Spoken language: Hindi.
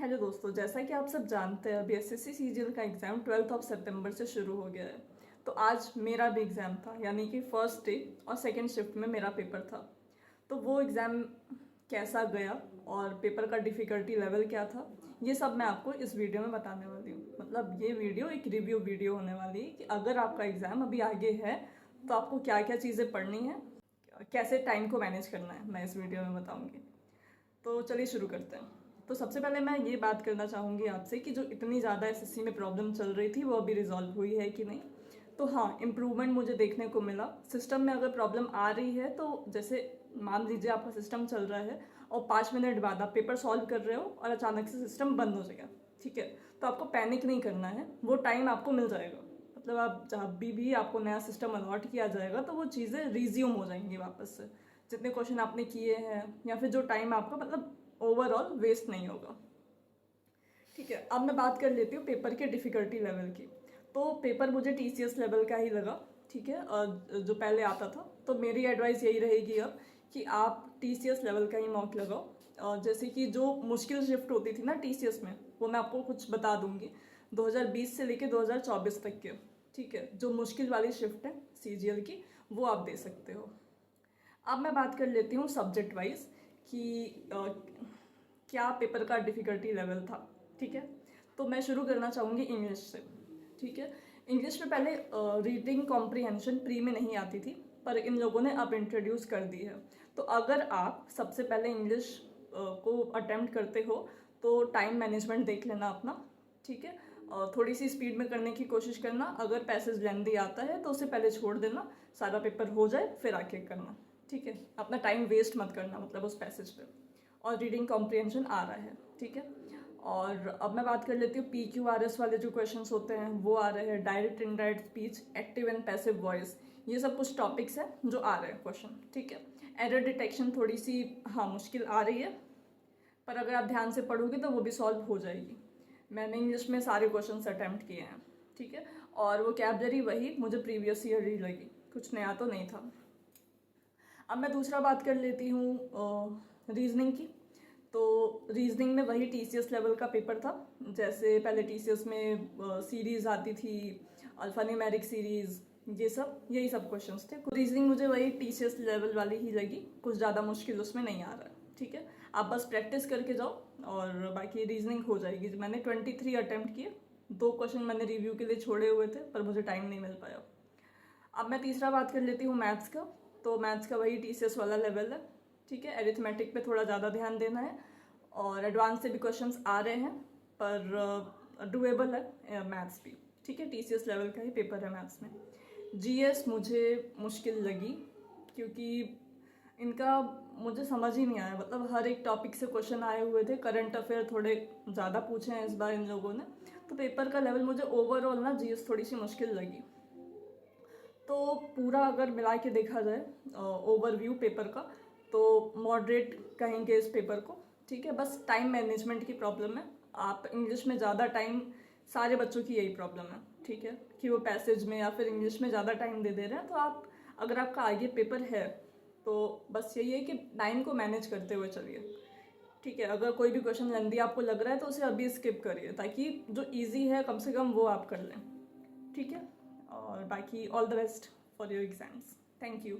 हेलो दोस्तों, जैसा कि आप सब जानते हैं अभी एसएससी सीजीएल का एग्ज़ाम 12 सितंबर से शुरू हो गया है। तो आज मेरा भी एग्ज़ाम था, यानी कि फर्स्ट डे और सेकंड शिफ्ट में मेरा पेपर था। तो वो एग्ज़ाम कैसा गया और पेपर का डिफ़िकल्टी लेवल क्या था, ये सब मैं आपको इस वीडियो में बताने वाली हूँ। मतलब ये वीडियो एक रिव्यू वीडियो होने वाली है कि अगर आपका एग्ज़ाम अभी आगे है तो आपको क्या क्या चीज़ें पढ़नी है, कैसे टाइम को मैनेज करना है, मैं इस वीडियो में बताऊँगी। तो चलिए शुरू करते हैं। तो सबसे पहले मैं ये बात करना चाहूँगी आपसे कि जो इतनी ज़्यादा एसएससी में प्रॉब्लम चल रही थी वो अभी रिजॉल्व हुई है कि नहीं। तो हाँ, इम्प्रूवमेंट मुझे देखने को मिला। सिस्टम में अगर प्रॉब्लम आ रही है तो जैसे मान लीजिए आपका सिस्टम चल रहा है और 5 मिनट बाद आप पेपर सॉल्व कर रहे हो और अचानक से सिस्टम बंद हो जाएगा, ठीक है, तो आपको पैनिक नहीं करना है, वो टाइम आपको मिल जाएगा। मतलब आप जब भी आपको नया सिस्टम अलॉट किया जाएगा तो वो चीज़ें रिज्यूम हो जाएंगी वापस से, जितने क्वेश्चन आपने किए हैं या फिर जो टाइम आपका मतलब ओवरऑल वेस्ट नहीं होगा। ठीक है, अब मैं बात कर लेती हूँ पेपर के डिफ़िकल्टी लेवल की। तो पेपर मुझे टीसीएस लेवल का ही लगा, ठीक है, जो पहले आता था। तो मेरी एडवाइस यही रहेगी अब कि आप टीसीएस लेवल का ही मॉक लगाओ। जैसे कि जो मुश्किल शिफ्ट होती थी ना टीसीएस में, वो मैं आपको कुछ बता दूंगी 2020 से लेके 2024 तक के, ठीक है, जो मुश्किल वाली शिफ्ट है सीजीएल की, वो आप दे सकते हो। अब मैं बात कर लेती हूँ सब्जेक्ट वाइज कि क्या पेपर का डिफ़िकल्टी लेवल था, ठीक है। तो मैं शुरू करना चाहूँगी इंग्लिश से, ठीक है। इंग्लिश में पहले रीडिंग कॉम्प्रीहेंशन प्री में नहीं आती थी, पर इन लोगों ने अब इंट्रोड्यूस कर दी है। तो अगर आप सबसे पहले इंग्लिश को अटेम्प्ट करते हो तो टाइम मैनेजमेंट देख लेना अपना, ठीक है। थोड़ी सी स्पीड में करने की कोशिश करना। अगर पैसेज लेंदी आता है तो उसे पहले छोड़ देना, सारा पेपर हो जाए फिर आके करना, ठीक है। अपना टाइम वेस्ट मत करना मतलब उस पैसेज पे। और रीडिंग कॉम्प्रीहेंशन आ रहा है, ठीक है। और अब मैं बात कर लेती हूँ PQRS वाले जो क्वेश्चंस होते हैं वो आ रहे हैं, direct indirect speech, active and passive voice, ये सब कुछ टॉपिक्स हैं जो आ रहे हैं क्वेश्चन, ठीक है। एरर डिटेक्शन थोड़ी सी हाँ मुश्किल आ रही है, पर अगर आप ध्यान से पढ़ोगे तो वो भी सॉल्व हो जाएगी। मैंने इंग्लिश में सारे क्वेश्चन अटैम्प्ट किए हैं, ठीक है। और वो कैबलरी वही मुझे प्रीवियस ईयर ही लगी, कुछ नया तो नहीं था। अब मैं दूसरा बात कर लेती हूँ रीजनिंग की। तो रीजनिंग में वही टीसीएस लेवल का पेपर था। जैसे पहले टीसीएस में सीरीज आती थी, अल्फान्यूमेरिक सीरीज, ये सब यही सब क्वेश्चंस थे। रीजनिंग मुझे वही टीसीएस लेवल वाली ही लगी, कुछ ज़्यादा मुश्किल उसमें नहीं आ रहा है, ठीक है। आप बस प्रैक्टिस करके जाओ और बाकी रीजनिंग हो जाएगी। मैंने 23 अटैम्प्ट किए, 2 क्वेश्चन मैंने रिव्यू के लिए छोड़े हुए थे पर मुझे टाइम नहीं मिल पाया। अब मैं तीसरा बात कर लेती हूँ मैथ्स का। तो मैथ्स का वही टीसीएस वाला लेवल है, ठीक है। एरिथमेटिक पे थोड़ा ज़्यादा ध्यान देना है और एडवांस से भी क्वेश्चंस आ रहे हैं, पर डुएबल है मैथ्स भी, ठीक है। टीसीएस लेवल का ही पेपर है मैथ्स में। जीएस मुझे मुश्किल लगी क्योंकि इनका मुझे समझ ही नहीं आया। मतलब हर एक टॉपिक से क्वेश्चन आए हुए थे, करंट अफेयर थोड़े ज़्यादा पूछे हैं इस बार इन लोगों ने। तो पेपर का लेवल मुझे ओवरऑल ना जीएस थोड़ी सी मुश्किल लगी। तो पूरा अगर मिला के देखा जाए ओवरव्यू पेपर का, तो मॉडरेट कहेंगे इस पेपर को, ठीक है। बस टाइम मैनेजमेंट की प्रॉब्लम है। आप इंग्लिश में ज़्यादा टाइम, सारे बच्चों की यही प्रॉब्लम है, ठीक है, कि वो पैसेज में या फिर इंग्लिश में ज़्यादा टाइम दे दे रहे हैं। तो आप अगर आपका आगे पेपर है तो बस यही है कि टाइम को मैनेज करते हुए चलिए, ठीक है। अगर कोई भी क्वेश्चन लेंदी आपको लग रहा है तो उसे अभी स्किप करिए, ताकि जो ईजी है कम से कम वो आप कर लें, ठीक है। और बाकी all the best for your exams. Thank you.